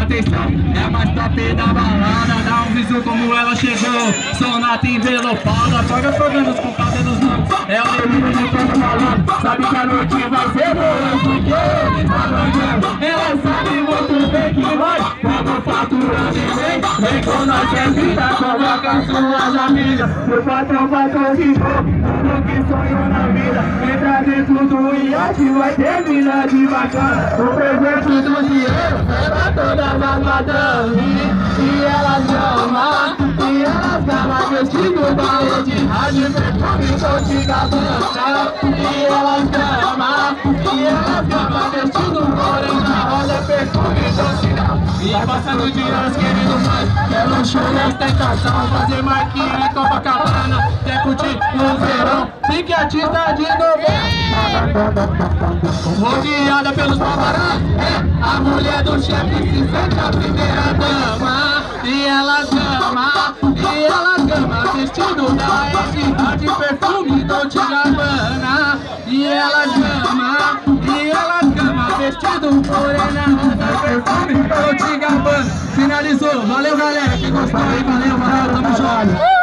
atenção, é mais top da balada. Dá um visu como ela chegou, sonata envelopada. Joga programas com cabelos não, é o delírio de todo malandro. Sabe que a noite vai ser boa, porque ele tá mandando. Ela sabe muito bem que nós vamos faturando e vem com nós que é vida, coloca suas amigas. O patrão patrocinou tudo que sonhou na vida. Entra dentro do iate, vai ter vida de bacana. O presente do dinheiro é pra todas as madames. E elas amam, e elas amam vestido da de rádio, perfume, Dolce Gabbana. E elas amam, e elas amam vestido morena, roda, perfume, Dolce Gabbana. E passando dias querendo mais, quer luxo nesta estação, fazer marquinha em Copacabana. Quer curtir no verão, fique artista de novembro. Rodeada pelos paparazzi, a mulher do chefe se sente a primeira dama. E elas amam vestido da Ed, de perfume, Dolce Gabbana. E elas amam vestido morena, roda, perfume, Dolce Gabbana. Finalizou, valeu galera, que gostou aí, valeu, tamo junto.